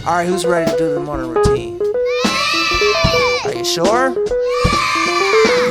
Alright, who's ready to do the morning routine? Are you sure?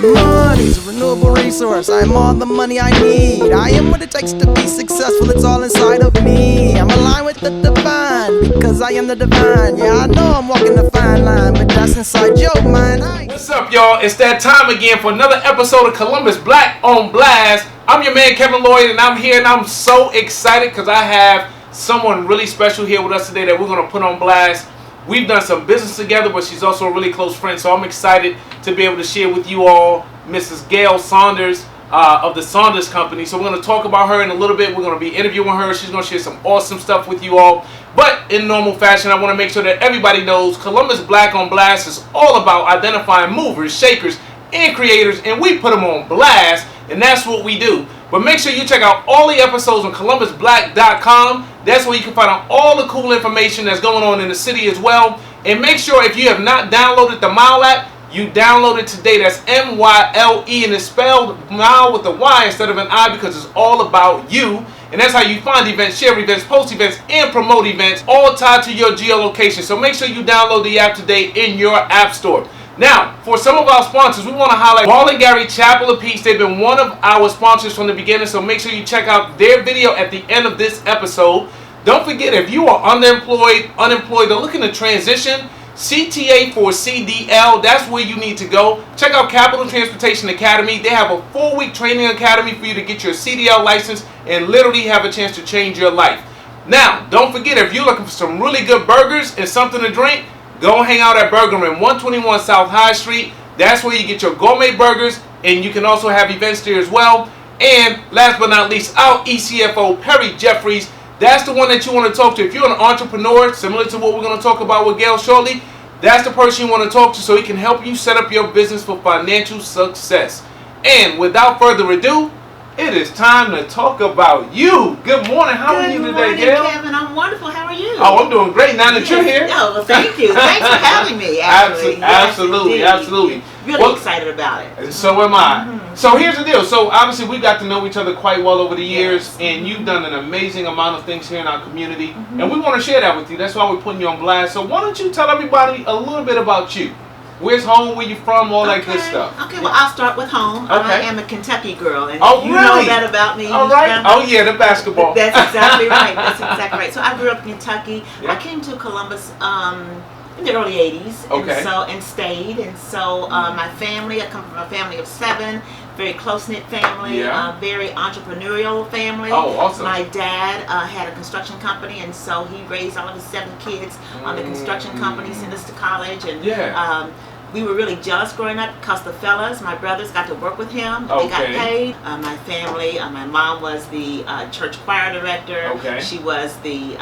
Money's a renewable resource. I am all the money I need. I am what it takes to be successful. It's all inside of me. I'm aligned with the divine because I am the divine. Yeah, I know I'm walking the fine line, but that's inside your mind. What's up, y'all? It's that time again for another episode of Columbus Black on Blast. I'm your man, Kevin Lloyd, and I'm here, and I'm so excited because I have someone really special here with us today that we're going to put on blast. We've done some business together, but she's also a really close friend, so I'm excited to be able to share with you all Mrs. Gayle Saunders of the Saunders Company. So we're going to talk about her in a little bit. We're going to be interviewing her. She's going to share some awesome stuff with you all. But in normal fashion, I want to make sure that everybody knows Columbus Black on Blast is all about identifying movers, shakers, and creators, and we put them on blast, and that's what we do. But make sure you check out all the episodes on ColumbusBlack.com. That's where you can find out all the cool information that's going on in the city as well. And make sure if you have not downloaded the Mile app, you download it today. That's M-Y-L-E, and it's spelled Mile with a Y instead of an I because it's all about you. And that's how you find events, share events, post events, and promote events, all tied to your geolocation. So make sure you download the app today in your app store. Now, for some of our sponsors, we want to highlight Paul and Gary Chapel of Peace. They've been one of our sponsors from the beginning, so make sure you check out their video at the end of this episode. Don't forget, if you are unemployed, or looking to transition, CTA for CDL, that's where you need to go. Check out Capital Transportation Academy. They have a 4-week training academy for you to get your CDL license and literally have a chance to change your life. Now, don't forget, if you're looking for some really good burgers and something to drink, go hang out at Burger Man, 121 South High Street. That's where you get your gourmet burgers, and you can also have events there as well. And last but not least, our ECFO, Perry Jeffries. That's the one that you want to talk to. If you're an entrepreneur, similar to what we're going to talk about with Gayle shortly, that's the person you want to talk to so he can help you set up your business for financial success. And without further ado, it is time to talk about you. Good morning. How are you today, Gayle? Good morning, Kevin. I'm wonderful. How are you? Oh, I'm doing great now that you're here. Oh, well, thank you. Thanks for having me. Actually. Absolutely. Yes, Absolutely. Really excited about it. And so am I. So here's the deal. So obviously we got to know each other quite well over the years, and you've done an amazing amount of things here in our community, and we want to share that with you. That's why we're putting you on blast. So why don't you tell everybody a little bit about you? Where's home? Where you from? All that good stuff. Okay, well, I'll start with home. I am a Kentucky girl, and you know that about me. All right. Oh, yeah, the basketball. That's exactly right. That's exactly right. So I grew up in Kentucky. Yep. I came to Columbus in the early 80s, and stayed. And so my family, I come from a family of 7, very close-knit family, very entrepreneurial family. Oh, awesome. My dad had a construction company, and so he raised all of his 7 kids on the construction company, sent us to college, and we were really jealous growing up because the fellas, my brothers, got to work with him. They got paid. My family, my mom was the church choir director. She was the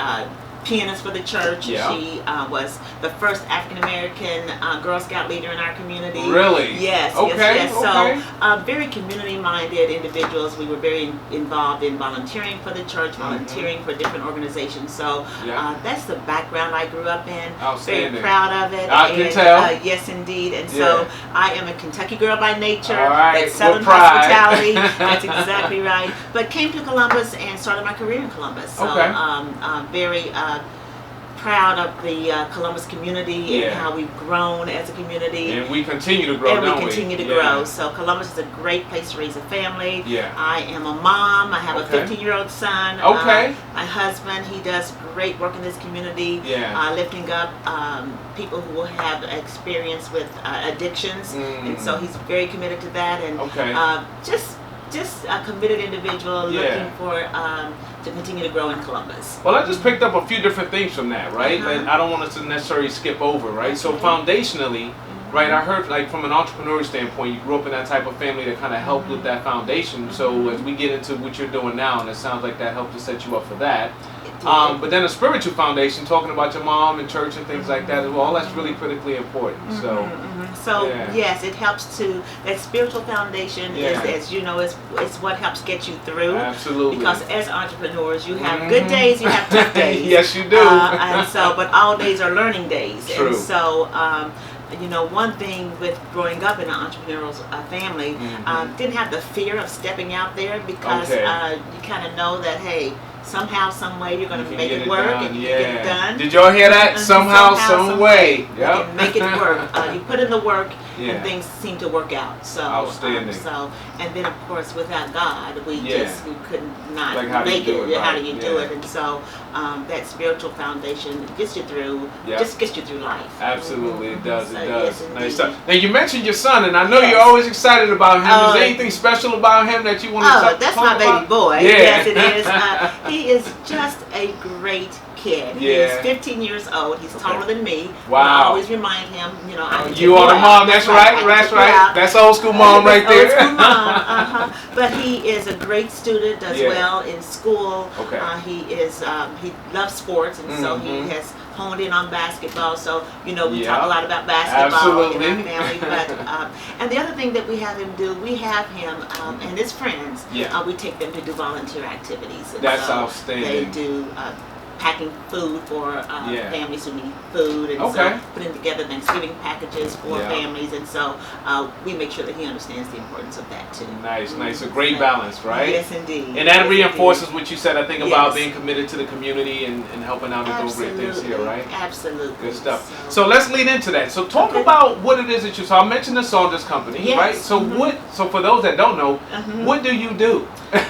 pianist for the church. She was the first African-American Girl Scout leader in our community. Really? Yes. Yes. So very community-minded individuals. We were very involved in volunteering for the church, volunteering for different organizations. So that's the background I grew up in. Very proud of it. I can tell. Yes, indeed. And so I am a Kentucky girl by nature. Right. That's Southern hospitality. That's exactly right. But came to Columbus and started my career in Columbus. So very proud of the Columbus community and how we've grown as a community. And we continue to grow, and we continue to grow. So Columbus is a great place to raise a family. I am a mom. I have a 15-year-old son. My husband, he does great work in this community, lifting up people who have experience with addictions. And so he's very committed to that. And just a committed individual looking for to continue to grow in Columbus. Well, I just picked up a few different things from that, right? And I don't want us to necessarily skip over, right? So foundationally, right, I heard, like, from an entrepreneurial standpoint, you grew up in that type of family that kind of helped with that foundation. So as we get into what you're doing now, and it sounds like that helped to set you up for that. But then a spiritual foundation, talking about your mom and church and things like that as well, all that's really critically important. So yes, it helps to, that spiritual foundation is, as you know, is what helps get you through. Absolutely. Because as entrepreneurs, you have good days, you have tough days. Yes, you do. And so, but all days are learning days. True. And so, you know, one thing with growing up in an entrepreneurial family, didn't have the fear of stepping out there because you kind of know that, hey, somehow, some way, you're going to make it work and get it done. Did y'all hear that? Somehow, some way. You can make it work. You put in the work, and things seem to work out. So, outstanding. And then of course, without God, we could not make it. Right. How do you do it? And so that spiritual foundation gets you through. Just gets you through life. Absolutely, it does. It does. Yes, nice stuff. Now you mentioned your son, and I know you're always excited about him. Is there anything special about him that you want to talk about? That's my baby boy. Yes, it is. He is just a great kid. He is 15 years old. He's taller than me. Wow. I always remind him, you are the mom. That's right. That's right. That's old school mom right there. Old school mom. But he is a great student. Does well in school. He loves sports, and so he has honed in on basketball. So we talk a lot about basketball in our family. But and the other thing that we have him do, we have him and his friends. We take them to do volunteer activities. And that's so outstanding. They do packing food for families who need food, and so putting together Thanksgiving packages for families, and so we make sure that he understands the importance of that too. Nice, nice. A great balance, right? Yes, indeed. And that reinforces what you said, I think, about being committed to the community and helping out and doing great things here, right? Absolutely. Good stuff. So let's lead into that. So talk about what it is that you saw. I mentioned the Saunders Company, right? So so for those that don't know, what do you do?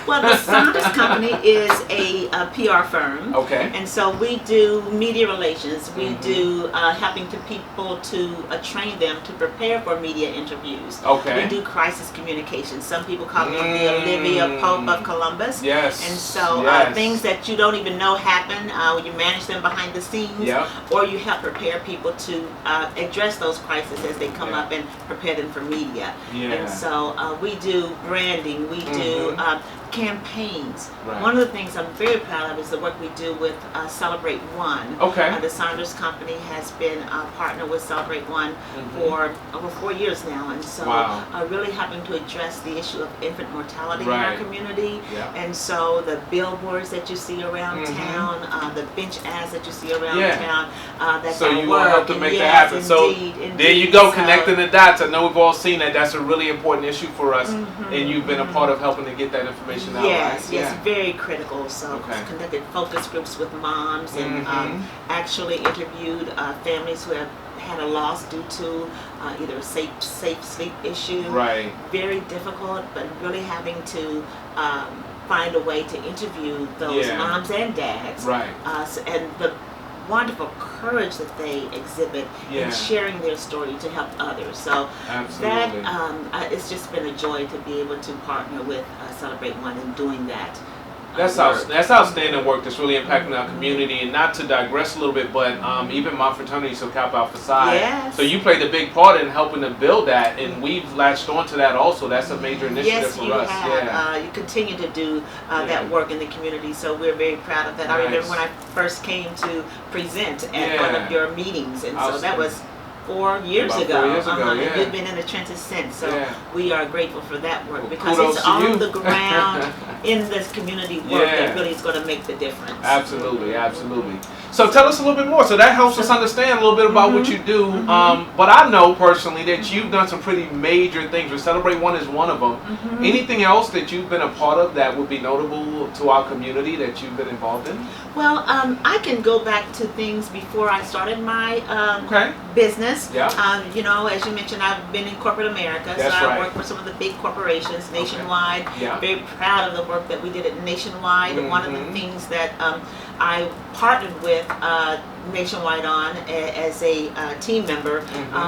Well, the Saunders Company is a PR firm. And so we do media relations. We do helping people to train them to prepare for media interviews. We do crisis communication. Some people call them the Olivia Pope of Columbus. And so things that you don't even know happen, you manage them behind the scenes, or you help prepare people to address those crises as they come up and prepare them for media. And so we do branding. We do campaigns. One of the things I'm very proud of is the work we do with Celebrate One. The Saunders Company has been a partner with Celebrate One for over 4 years now, and so really helping to address the issue of infant mortality in our community. And so the billboards that you see around town, the bench ads that you see around town, that's so you will help to make that happen. So there you go, connecting the dots. I know we've all seen that. That's a really important issue for us, and you've been a part of helping to get that information out. Yes, very critical. So conducted focus groups with moms and actually interviewed families who have had a loss due to either a safe sleep issue. Very difficult, but really having to find a way to interview those moms and dads. And the wonderful courage that they exhibit in sharing their story to help others. So that it's just been a joy to be able to partner with Celebrate One in doing that. That's outstanding work that's really impacting our community. And not to digress a little bit, but even my fraternity, so Kappa Alpha Psi. So you played a big part in helping to build that, and we've latched onto that also. That's a major initiative for us. You continue to do that work in the community, so we're very proud of that. I remember when I first came to present at one of your meetings, and so that was 4 years ago. And you've been in the trenches since, so we are grateful for that work, because it's on the ground in this community work that really is going to make the difference. Absolutely, absolutely. So tell us a little bit more. So that helps us understand a little bit about what you do. But I know personally that you've done some pretty major things. Celebrate One is one of them. Anything else that you've been a part of that would be notable to our community that you've been involved in? Well, I can go back to things before I started my business. As you mentioned, I've been in corporate America, so I worked for some of the big corporations nationwide. Very proud of the work that we did at Nationwide. One of the things that I partnered with Nationwide on as a team member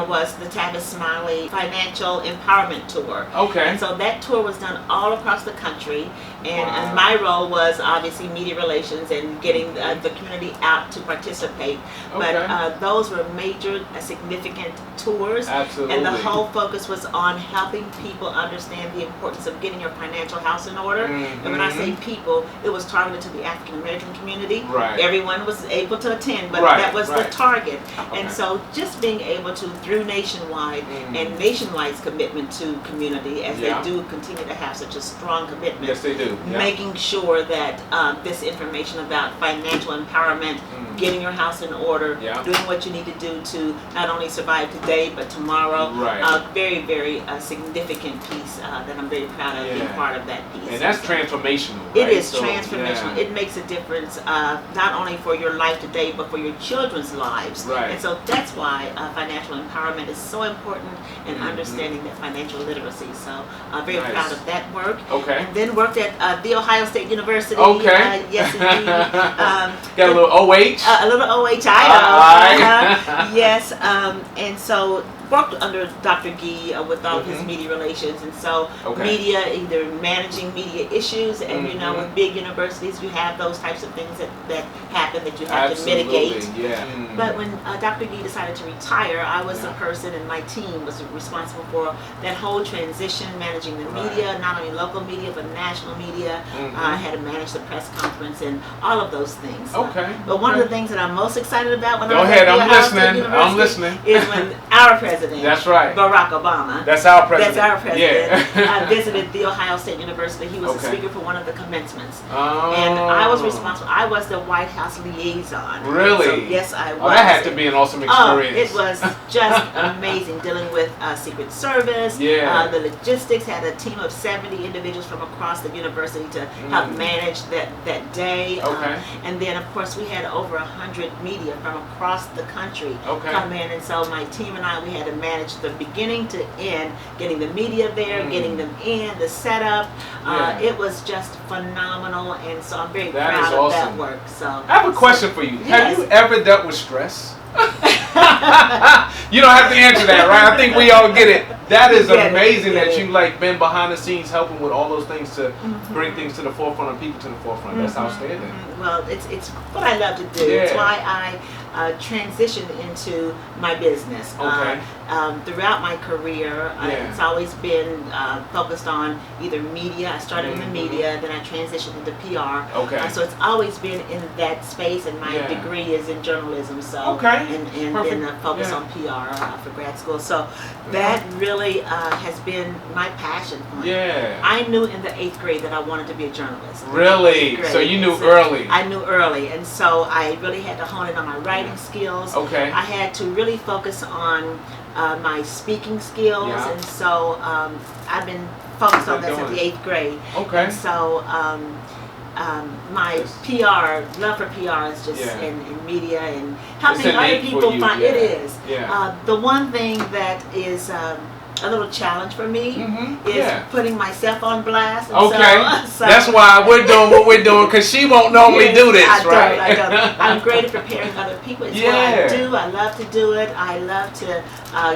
was the Tavis Smiley Financial Empowerment Tour. And so that tour was done all across the country, and my role was obviously media relations and getting the community out to participate. But those were major, significant tours, and the whole focus was on helping people understand the importance of getting your financial house in order. And when I say people, it was targeted to the African American community. community. Right. Everyone was able to attend, but Right, that was the right. target. Okay. And so just being able to, through Nationwide and Nationwide's commitment to community, as Yeah. they do continue to have such a strong commitment. Yes, they do. Yeah. Making sure that this information about financial empowerment, getting your house in order, Yeah. doing what you need to do to not only survive today but tomorrow. Right. Very, very significant piece that I'm very proud of being part of that piece. And that's transformational. It right? is So, transformational. yeah. It makes a difference not only for your life today but for your children's lives. Right. And so that's why financial empowerment is so important and understanding that financial literacy. So very Nice. proud of that work. Okay. And then worked at The Ohio State University. Okay. Yes, indeed. Got a little OH? A little OHIO. Alright. Yes. And so worked under Dr. Gee with all of his media relations, and so media, either managing media issues, and you know, with big universities, you have those types of things that happen that you have to mitigate. Yeah. But when Dr. Gee decided to retire, I was the person, and my team was responsible for that whole transition, managing the media, not only local media but national media. I had to manage the press conference and all of those things. Okay. But one of the things that I'm most excited about when Go I was ahead, at The I'm Ohio State listening. University I'm listening. is when our president, That's right. Barack Obama, That's our president. that's our president, Yeah. visited The Ohio State University. He was the speaker for one of the commencements. Oh. And I was responsible. I was the White House liaison. Really? So, yes, I was. Oh, that had to be an awesome experience. It was just amazing dealing with Secret Service. Yeah. The logistics, had a team of 70 individuals from across the university to help manage that day. Okay. And then, of course, we had over 100 media from across the country come in. And so my team and I, we had to manage the beginning to end, getting the media there, getting them in, the setup. It was just phenomenal. And so I'm very proud of that work. So I have a question for you. Yes. Have you ever dealt with stress? You don't have to answer that, right? I think we all get it. That is amazing that you like been behind the scenes helping with all those things to bring things to the forefront and people to the forefront. That's outstanding. Well, it's what I love to do. Yeah. It's why I transitioned into my business. Okay. Throughout my career, it's always been focused on either media. I started in the media, then I transitioned into PR. Okay. So it's always been in that space, and my degree is in journalism. So and then focus on PR for grad school. So that really has been my passion point. Yeah. I knew in the 8th grade that I wanted to be a journalist. Really? So you knew early. I knew early, and so I really had to hone in on my writing skills. Okay. I had to really focus on my speaking skills, and so I've been focused on that since the 8th grade. Okay. And so my PR, love for PR is just in media and helping other people find it is. The one thing that is a little challenge for me is putting myself on blast. And so that's why we're doing what we're doing, because she won't normally do this, I right? don't. I'm great at preparing other people. It's what I do. I love to do it. I love to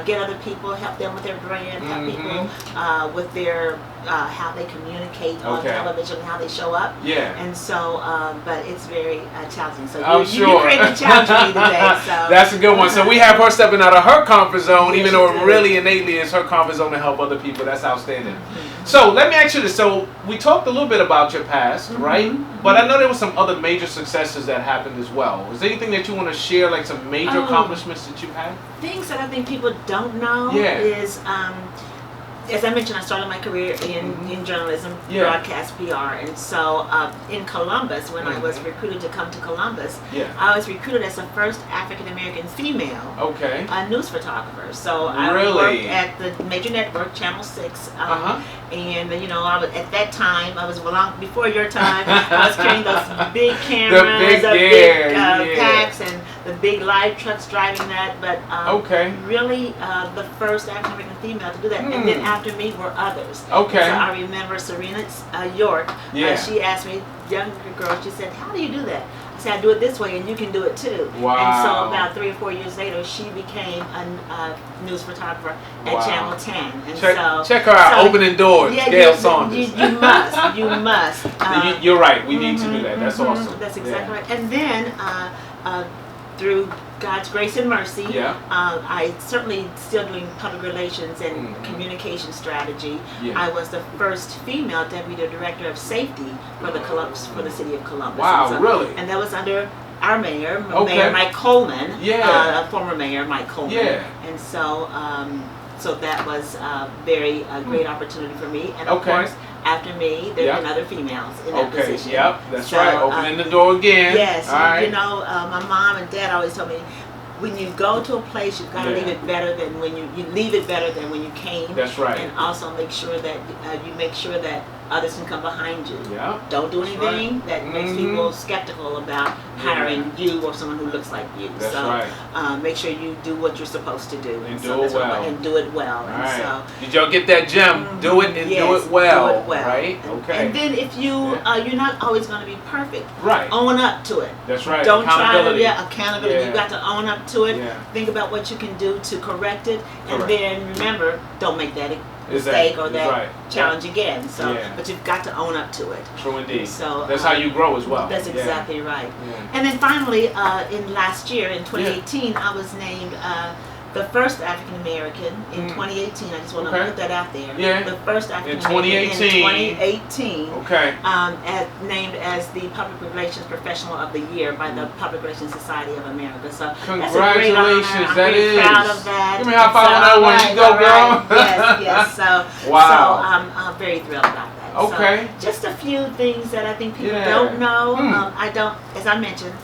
get other people, help them with their brand, help people with their how they communicate on television, how they show up. And so, but it's very challenging. So you created a challenge for me today. So that's a good one. So we have her stepping out of her comfort zone, even though it really innately is her comfort zone to help other people. That's outstanding. So let me ask you this. So we talked a little bit about your past, right? But I know there were some other major successes that happened as well. Is there anything that you want to share, like some major accomplishments that you've had? Things that I think people don't know is, as I mentioned, I started my career in journalism, broadcast PR, and so in Columbus, when I was recruited to come to Columbus, I was recruited as the first African American female news photographer. So I worked at the major network, Channel 6, and you know, I was, at that time, I was long before your time. I was carrying those big cameras, the big packs, and the big live trucks driving that. But really, the first African American female to do that, and then after me were others. So I remember Serena York. She asked me, younger girl, she said, "How do you do that?" I said, "I do it this way, and you can do it too." Wow. And so about 3 or 4 years later, she became a news photographer at Channel 10. And check her out, opening doors. Gayle Saunders. You must. You must. You're right. We need to do that. That's awesome. That's exactly right. And then through God's grace and mercy, Yeah. I certainly still doing public relations and communication strategy. Yeah. I was the first female deputy director of safety for the city of Columbus. Wow, and really? And that was under our mayor, Okay. Mayor Mike Coleman, Yeah. former mayor Mike Coleman. Yeah. And so, so that was a very great opportunity for me. And of course, after me, there have been other females in that position. Yep, that's right. Opening the door again. Yes, all right. You know, my mom and dad always told me, when you go to a place, you've got to leave it better than when you leave it better than when you came. That's right. And also make sure that you make sure that others can come behind you. Yeah. Don't do anything that makes people skeptical about hiring you or someone who looks like you. That's right. Make sure you do what you're supposed to do. And do it well. And do it well. All and right. so, did y'all get that gem? Do it and do it well. Do it well. Right? Okay. And then if you, you're not always going to be perfect. Right. Own up to it. That's right. Don't try to, accountability. accountability. Yeah. You got to own up to it. Yeah. Think about what you can do to correct it. Correct. And then remember, don't make that mistake or that challenge again. So, but you've got to own up to it. True indeed. So that's how you grow as well. That's exactly right. Yeah. And then finally, in last year, in 2018, I was named the first African American in 2018. I just want to put that out there. Yeah. The first African in 2018. American in 2018. Okay. Named as the Public Relations Professional of the Year by the Public Relations Society of America. So congratulations! That's a great honor. I'm that very is. proud of that. Give me a high five on that one. You go, girl. Yes, yes. So, wow. So I'm very thrilled about that. Okay. So, just a few things that I think people don't know. I don't, as I mentioned,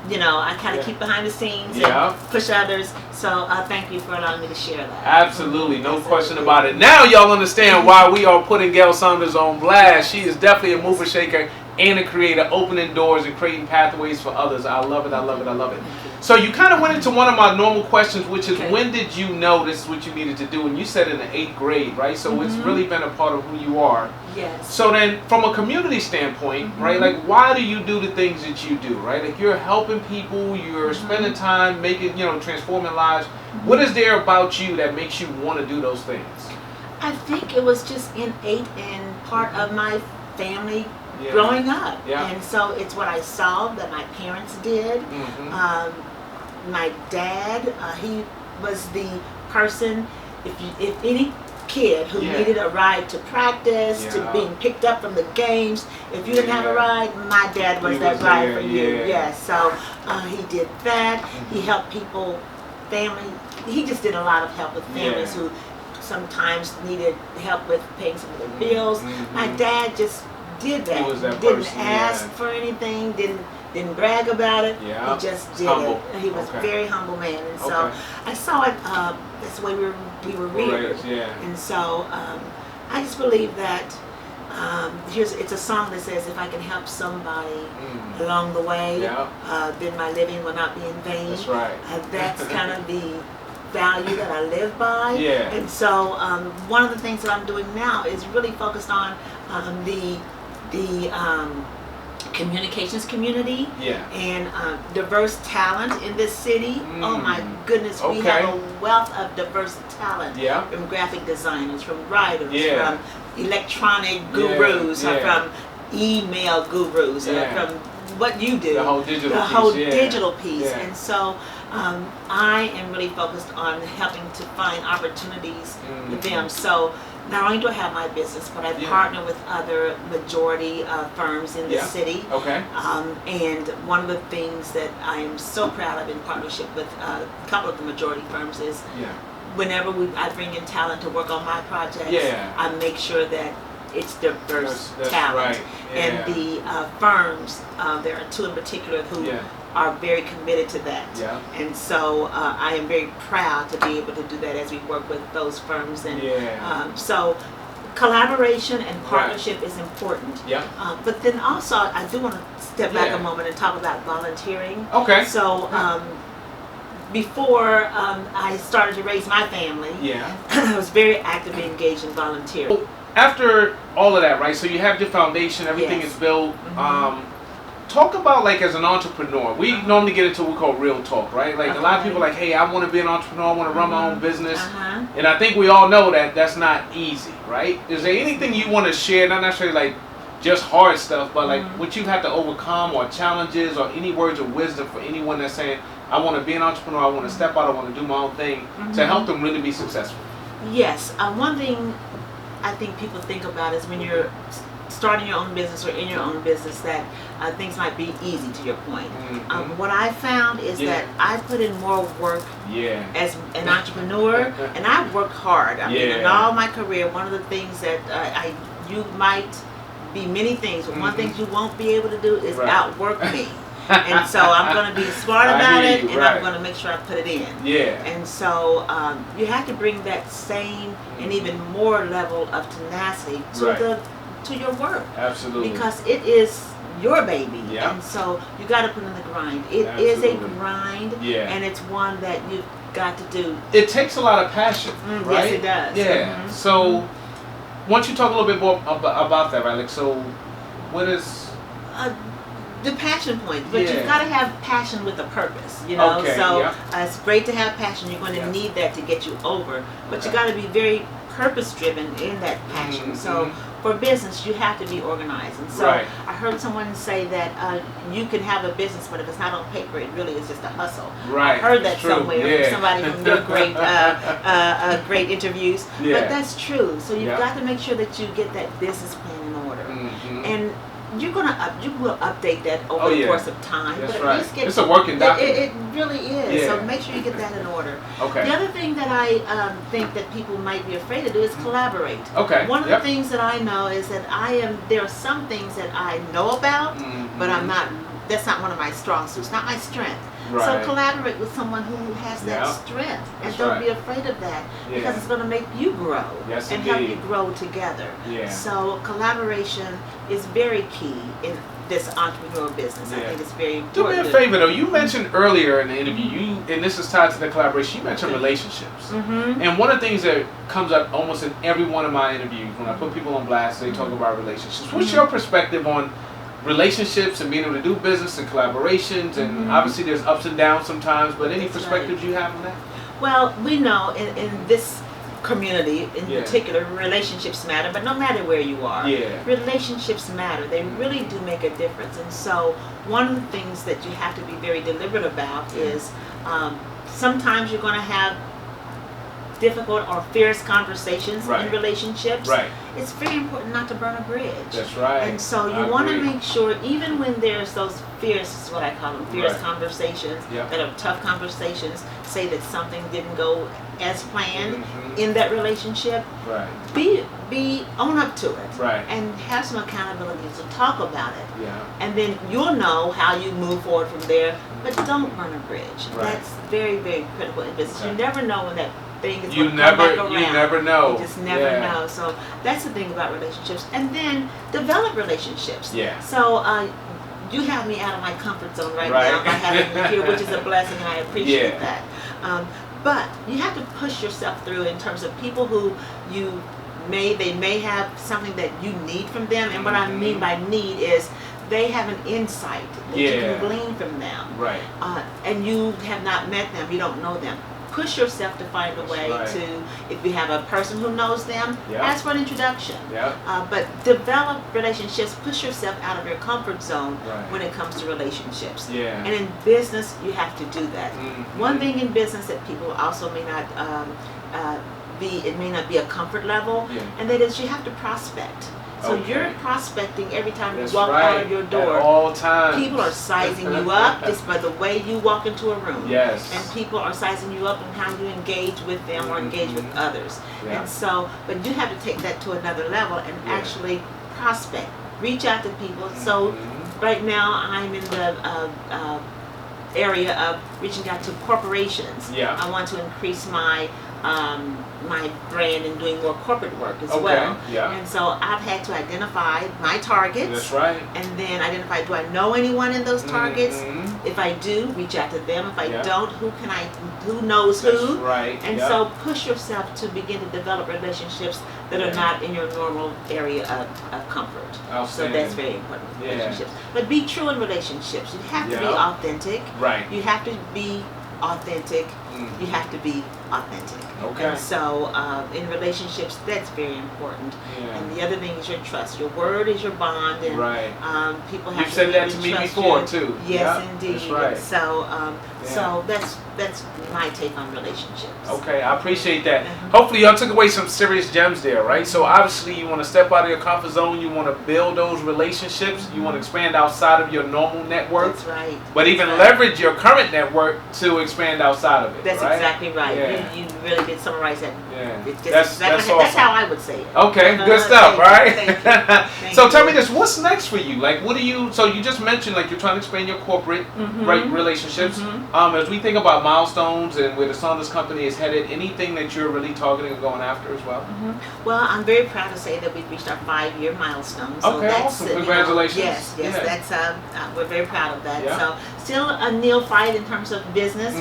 you know, I kind of keep behind the scenes and push others. So thank you for allowing me to share that. Absolutely, no question about it. Now y'all understand why we are putting Gayle Saunders on blast. She is definitely a mover, shaker, and a creator, opening doors and creating pathways for others. I love it, I love it, I love it. So you kind of went into one of my normal questions, which is when did you know this is what you needed to do? And you said in the 8th grade, right? So it's really been a part of who you are. Yes. So then from a community standpoint, right, like why do you do the things that you do, right? Like you're helping people, you're spending time making, you know, transforming lives. What is there about you that makes you want to do those things? I think it was just innate and part of my family growing up. And so it's what I saw that my parents did. My dad, he was the person, if any kid who needed a ride to practice, to being picked up from the games, if you didn't have a ride, my dad was that ride for you. Yes, so he did that. He helped people, family, he just did a lot of help with families who sometimes needed help with paying some of their bills. My dad just did that. He was that didn't person, ask for anything, didn't brag about it. He just did humble. it. He was a very humble man, and so I saw it. That's the way we were reared. And so I just believe that it's a song that says, "If I can help somebody along the way, then my living will not be in vain." That's right. That's kind of the value that I live by. And so one of the things that I'm doing now is really focused on the communications community and diverse talent in this city. Oh my goodness, we have a wealth of diverse talent from graphic designers, from writers, from electronic gurus, from email gurus, from what you do, the whole digital piece. And so I am really focused on helping to find opportunities with them. So not only do I have my business, but I partner with other majority firms in the city. And one of the things that I am so proud of in partnership with a couple of the majority firms is whenever I bring in talent to work on my projects, I make sure that it's diverse talent. And the firms, there are 2 in particular who are very committed to that. And so I am very proud to be able to do that as we work with those firms. And so collaboration and partnership is important. But then also I do want to step back a moment and talk about volunteering. So before I started to raise my family, I was very actively engaged in volunteering. After all of that, right, so you have your foundation, everything is built. Talk about, like, as an entrepreneur, we normally get into what we call real talk, right? Like a lot of people are like, hey, I want to be an entrepreneur, I want to run my own business. And I think we all know that that's not easy, right? Is there anything you want to share, not necessarily like just hard stuff, but like what you've had to overcome or challenges or any words of wisdom for anyone that's saying, I want to be an entrepreneur, I want to step out, I want to do my own thing, to help them really be successful? Yes. One thing I think people think about is when you're starting your own business or in your own business that things might be easy, to your point. What I found is that I put in more work as an entrepreneur, and I've worked hard. I mean, in all my career, one of the things that you might be many things, but one thing you won't be able to do is outwork me. And so I'm going to be smart about it, and I'm going to make sure I put it in. And so you have to bring that same and even more level of tenacity to your work. Absolutely. Because it is your baby. And so you got to put in the grind. It is a grind, and it's one that you've got to do. It takes a lot of passion, right? Yes, it does. So once you talk a little bit more about that, right? Like, so what is... the passion point, but you've got to have passion with a purpose, you know. It's great to have passion. You're going to need that to get you over, but you got to be very purpose driven in that passion. So for business, you have to be organized. And so I heard someone say that you can have a business, but if it's not on paper, it really is just a hustle. I heard that somewhere from somebody from their great interviews. But that's true. So you've got to make sure that you get that business plan in order. And you will update that over the course of time. That's but at least it's a working document. It really is. So make sure you get that in order. The other thing that I think that people might be afraid to do is collaborate. One of the things that I know is that there are some things that I know about, but that's not one of my strong suits, not my strength. So collaborate with someone who has that strength, and don't be afraid of that, because it's going to make you grow and help you grow together. So collaboration is very key in this entrepreneur business. I think it's very important. Do me a favor though. You mentioned earlier in the interview, and this is tied to the collaboration, you mentioned relationships. And one of the things that comes up almost in every one of my interviews, when I put people on blast, they talk about relationships. What's your perspective on relationships and being able to do business and collaborations? And obviously there's ups and downs sometimes, but any perspectives you have on that? Well, we know in this community in particular, relationships matter, but no matter where you are, relationships matter. They really do make a difference. And so one of the things that you have to be very deliberate about is sometimes you're going to have difficult or fierce conversations in relationships. It's very important not to burn a bridge. That's right. And so you want to make sure, even when there's those fierce, what I call them, fierce conversations, that are tough conversations, say that something didn't go as planned in that relationship, own up to it, and have some accountability to talk about it. And then you'll know how you move forward from there, but don't burn a bridge. That's very, very critical in business. You never know when that thing is going to come back around. You never know. You just never know. So that's the thing about relationships. And then develop relationships. So you have me out of my comfort zone now by having you here, which is a blessing, and I appreciate that. But you have to push yourself through in terms of people who they may have something that you need from them. And what I mean by need is they have an insight that you can glean from them. And you have not met them, you don't know them. Push yourself to find a way to, if you have a person who knows them, ask for an introduction. But develop relationships, push yourself out of your comfort zone when it comes to relationships. And in business, you have to do that. One thing in business that people also may not it may not be a comfort level, and that is you have to prospect. So you're prospecting every time you walk out of your door. At all times. People are sizing you up just by the way you walk into a room. And people are sizing you up in how you engage with them or engage with others. And so, but you have to take that to another level and actually prospect. Reach out to people. So right now I'm in the area of reaching out to corporations. I want to increase my my brand and doing more corporate work as well. And so I've had to identify my targets. And then identify, do I know anyone in those targets? If I do, reach out to them. If I don't, who knows who? And so push yourself to begin to develop relationships that are not in your normal area of comfort. So that's very important, relationships. But be true in relationships. You have to be authentic. You have to be authentic. You have to be authentic. And so in relationships, that's very important. And the other thing is your trust. Your word is your bond. And people have You've said that to me before too. Yes, indeed. So So that's my take on relationships. Okay, I appreciate that. Hopefully y'all took away some serious gems there, right? So obviously you want to step out of your comfort zone, you want to build those relationships, you want to expand outside of your normal network. That's right. But even leverage your current network to expand outside of it. That's right? exactly right. Yeah. You really did summarize that. Yeah. That's awesome. That's how I would say it. Okay, good stuff, right? Thank you. So tell me this, what's next for you? Like, what do you, so you just mentioned like you're trying to expand your corporate relationships. As we think about milestones and where the Saunders Company is headed, anything that you're really targeting and going after as well? Well, I'm very proud to say that we've reached our 5-year milestone. So okay, that's, awesome. Congratulations. Yes, that's we're very proud of that. Yeah. So still a neophyte in terms of business,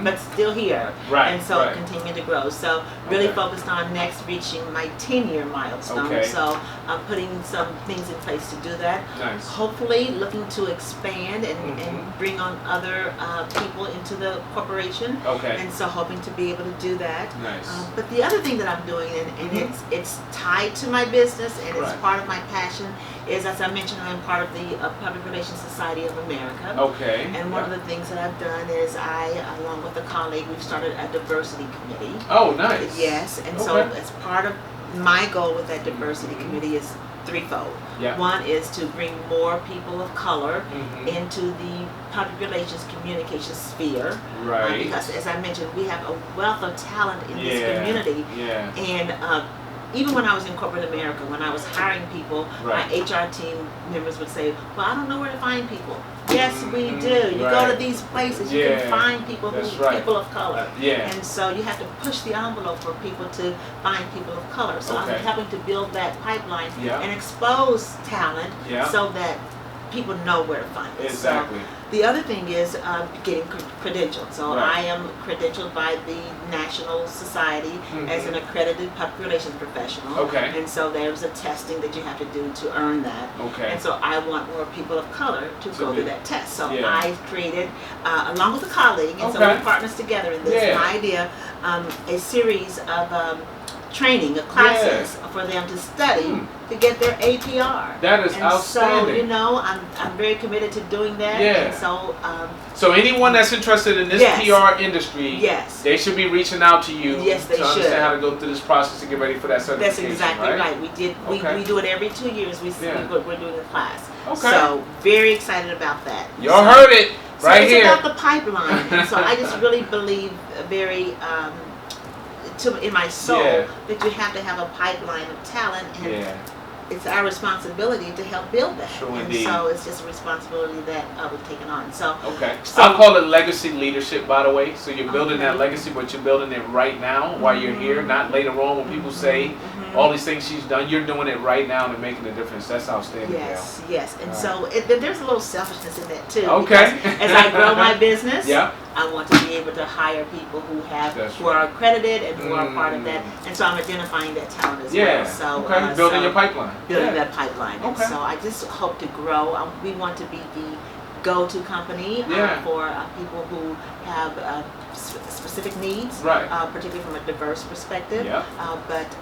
but still here. Right. And so continue to grow. So really focused on next reaching my 10-year milestone. Okay. So I'm putting some things in place to do that. Nice. Hopefully looking to expand and bring on other people into the corporation. Okay. And so hoping to be able to do that. Nice. But the other thing that I'm doing, and it's tied to my business and it's part of my passion, is, as I mentioned, I'm part of the Public Relations Society of America. Okay. And one of the things that I've done is along with a colleague, we've started a diversity committee. Oh, nice. Yes, and so as part of my goal with that diversity committee is threefold. Yeah. One is to bring more people of color into the public relations communication sphere. Right. Because, as I mentioned, we have a wealth of talent in this community. Yeah. And even when I was in corporate America, when I was hiring people, my HR team members would say, well, I don't know where to find people. Yes, we do. You go to these places, you can find people people of color. And so you have to push the envelope for people to find people of color. So I'm helping to build that pipeline and expose talent so that people know where to find it. Exactly. So the other thing is getting credentialed. So I am credentialed by the National Society as an accredited public relations professional. Okay. And so there's a testing that you have to do to earn that. Okay. And so I want more people of color to go through that test. So I've created, along with a colleague, and so we're partners together in this, my idea, a series of training of classes for them to study to get their APR. That is outstanding. So, you know, I'm very committed to doing that. Yeah. And so, so anyone that's interested in this PR industry, they should be reaching out to you to understand how to go through this process to get ready for that certification. That's exactly right. We do it every 2 years. We're doing a class. Okay. So very excited about that. Y'all heard it right here. It's about the pipeline. And so I just really believe very in my soul that you have to have a pipeline of talent, and it's our responsibility to help build that. Sure, and indeed. so it's just a responsibility that we've taken on. So I'll call it legacy leadership, by the way. So you're building that legacy, but you're building it right now while you're here, not later on when people say all these things she's done. You're doing it right now and making a difference. That's outstanding. Yes. And so there's a little selfishness in that too. Okay. As I grow my business, I want to be able to hire people who are accredited and who are part of that. And so I'm identifying that talent as well. So building your pipeline. Building that pipeline. And so I just hope to grow. We want to be the go-to company for people who have specific needs, particularly from a diverse perspective. But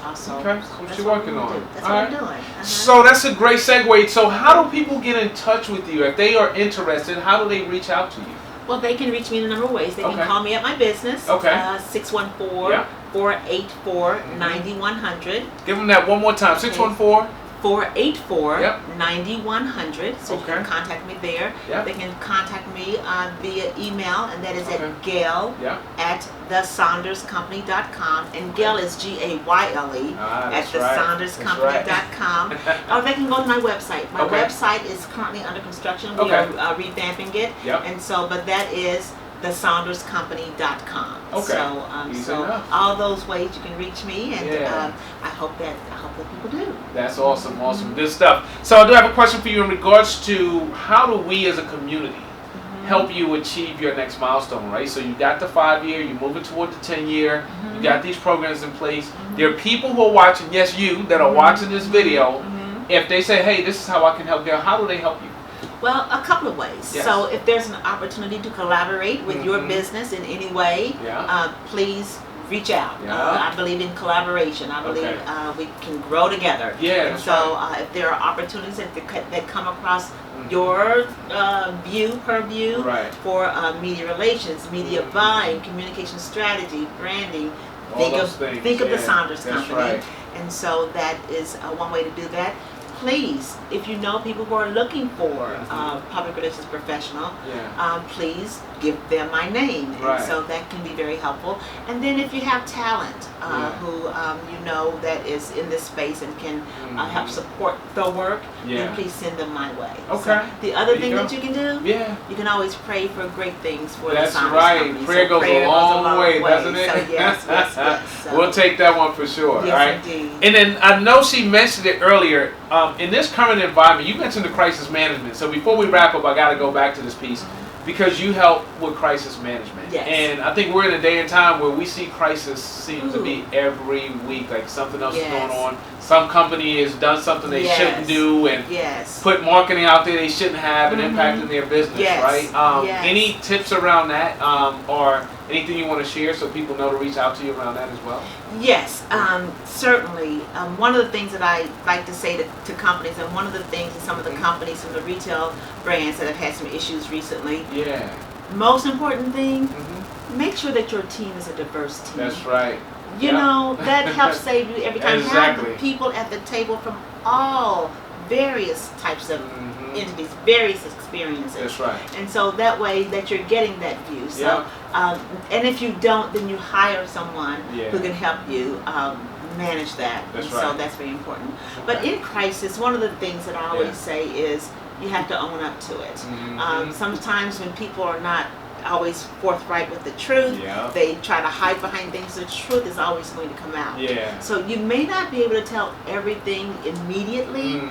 also, that's what you're working on. That's what I'm doing. So that's a great segue. So how do people get in touch with you? If they are interested, how do they reach out to you? Well, they can reach me in a number of ways. They can call me at my business, 614-484-9100. Give them that one more time, 614. 484-9100. So you can contact me there. They can contact me via email, and that is at Gayle at thesaunderscompany.com. And Gayle is Gayle at thesaunderscompany.com. Or they can go to my website. My website is currently under construction. We are revamping it. And so, but that is thesaunderscompany.com. So all those ways you can reach me, and I hope that people do. That's awesome, good stuff. So I do have a question for you in regards to how do we as a community help you achieve your next milestone, right? So you got the 5-year, you're moving toward the 10-year, you got these programs in place. There are people who are watching, yes, you, that are watching this video. If they say, hey, this is how I can help you, how do they help you? Well, a couple of ways. So if there's an opportunity to collaborate with your business in any way, please reach out. Yeah. I believe in collaboration. I believe we can grow together. Yeah, and so if there are opportunities that come across your purview for media relations, media buying, communication strategy, branding, think of the Saunders Company. And so that is one way to do that. Please, if you know people who are looking for public relations professional, please give them my name. And so that can be very helpful. And then if you have talent who you know that is in this space and can help support the work, then please send them my way. Okay. So the other thing that you can do, you can always pray for great things for the Saunders Company. Prayer goes a long way, doesn't it? So yes. So, we'll take that one for sure. Yes, all right. Indeed. And then I know she mentioned it earlier. In this current environment, you mentioned the crisis management. So before we wrap up, I got to go back to this piece because you help with crisis management. Yes. And I think we're in a day and time where we see crisis seem to be every week, like something else is going on. Some company has done something they shouldn't do and put marketing out there they shouldn't have and impacting their business, right? Any tips around that or anything you want to share so people know to reach out to you around that as well? Yes, certainly. One of the things that I like to say to companies, and one of the things in some of the companies, some of the retail brands that have had some issues recently, most important thing, make sure that your team is a diverse team. That's right. You know, that helps save you every time. Have the people at the table from all various types of entities, various experiences. That's right. And so that way that you're getting that view. So, and if you don't, then you hire someone who can help you manage that. That's So that's very important. But in crisis, one of the things that I always say is you have to own up to it. Sometimes when people are not always forthright with the truth, they try to hide behind things. The truth is always going to come out. So you may not be able to tell everything immediately,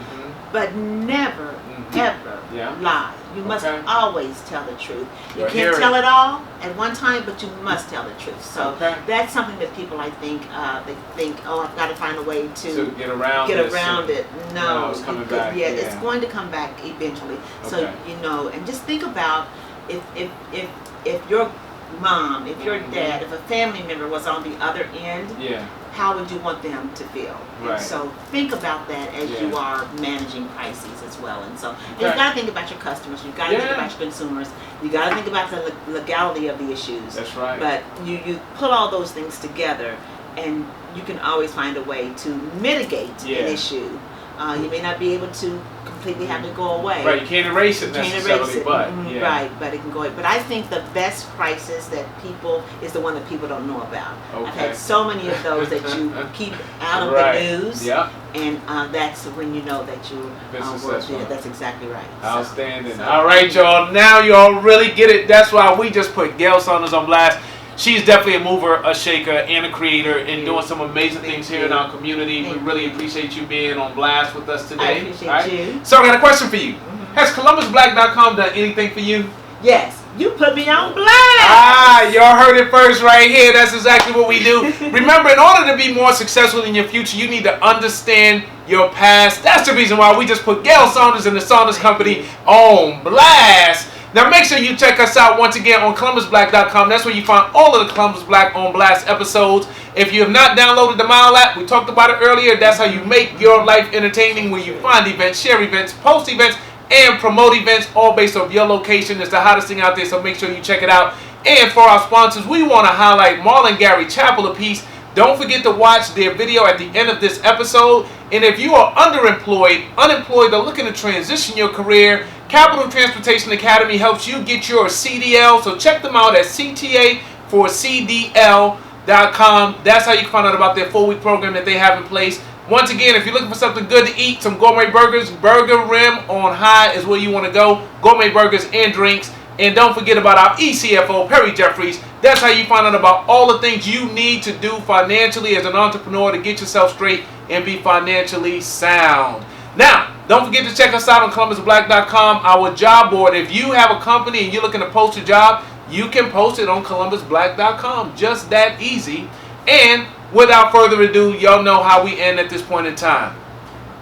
but never, ever lie. You must always tell the truth. You can't tell it all at one time, but you must tell the truth. So that's something that people, I think, they think, oh, I've got to find a way to get around it. No, it's coming back. It's going to come back eventually. So you know, and just think about if your mom, if your dad, if a family member was on the other end, how would you want them to feel? And so think about that as you are managing crises as well. And so and you got to think about your customers. You got to think about your consumers. You got to think about the legality of the issues. That's right. But you put all those things together, and you can always find a way to mitigate an issue. You may not be able to completely have it go away. Right, you can't erase it necessarily, but right, but it can go away. But I think the best crisis that is the one that people don't know about. I've had so many of those that you keep out of the news, and that's when you know that you that's exactly right. Outstanding. All right, y'all. Now y'all really get it. That's why we just put Gayle Saunders on blast. She's definitely a mover, a shaker, and a creator, and doing some amazing things here in our community. We really appreciate you being on blast with us today. I appreciate you. So I got a question for you. Has ColumbusBlack.com done anything for you? Yes. You put me on blast. Y'all heard it first right here. That's exactly what we do. Remember, in order to be more successful in your future, you need to understand your past. That's the reason why we just put Gayle Saunders and the Saunders Company on blast. Now make sure you check us out once again on ColumbusBlack.com. That's where you find all of the Columbus Black on Blast episodes. If you have not downloaded the Mile app, we talked about it earlier. That's how you make your life entertaining, where you find events, share events, post events, and promote events, all based off your location. It's the hottest thing out there, so make sure you check it out. And for our sponsors, we want to highlight Marlon Gary Chapel a piece. Don't forget to watch their video at the end of this episode. And if you are underemployed, unemployed, or looking to transition your career, Capital Transportation Academy helps you get your CDL. So check them out at CTA4CDL.com. That's how you can find out about their 4-week program that they have in place. Once again, if you're looking for something good to eat, some gourmet burgers, Burger Rim on High is where you want to go. Gourmet burgers and drinks. And don't forget about our ECFO, Perry Jeffries. That's how you find out about all the things you need to do financially as an entrepreneur to get yourself straight and be financially sound. Now, don't forget to check us out on ColumbusBlack.com, our job board. If you have a company and you're looking to post a job, you can post it on ColumbusBlack.com. Just that easy. And without further ado, y'all know how we end at this point in time.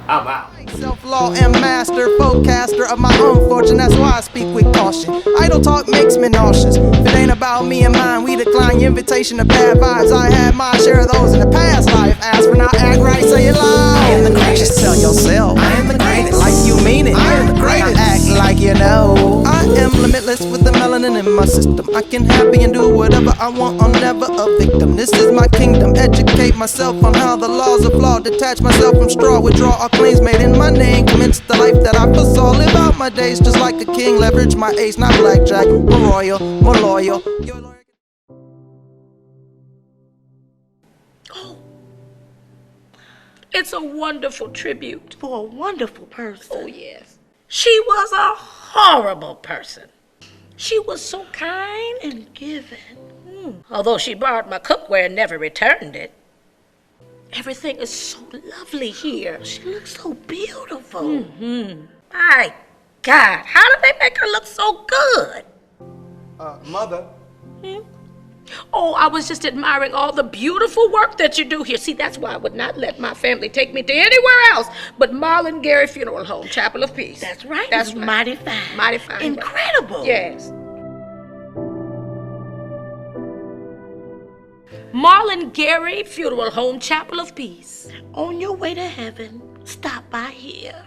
I'm out. Self-law and master, forecaster of my own fortune. That's why I speak with caution. Idle talk makes me nauseous. If it ain't about me and mine, we decline your invitation to bad vibes. I had my share of those in the past life. Ask for now, act right, say it loud. I am the greatest. Tell yourself I am the greatest. Like you mean it. I am the greatest. Act like you know. I am limitless with the melanin in my system. I can happy and do whatever I want. I'm never a victim. This is my kingdom. Educate myself on how the laws of law. Detach myself from straw. Withdraw all claims made in my name. Commence the life that I foresaw. Live out my days just like a king. Leverage my ace, not blackjack. More royal, more loyal. Oh, it's a wonderful tribute. For a wonderful person. Oh, yes. She was a horrible person. She was so kind and giving. Although she borrowed my cookware and never returned it. Everything is so lovely here. She looks so beautiful. My God, how did they make her look so good? Mother. Oh, I was just admiring all the beautiful work that you do here. See, that's why I would not let my family take me to anywhere else but Marlon Gary Funeral Home, Chapel of Peace. That's right. That's It's right. mighty fine. Mighty fine. Incredible. Yes. Marlon Gary Funeral Home, Chapel of Peace. On your way to heaven, stop by here.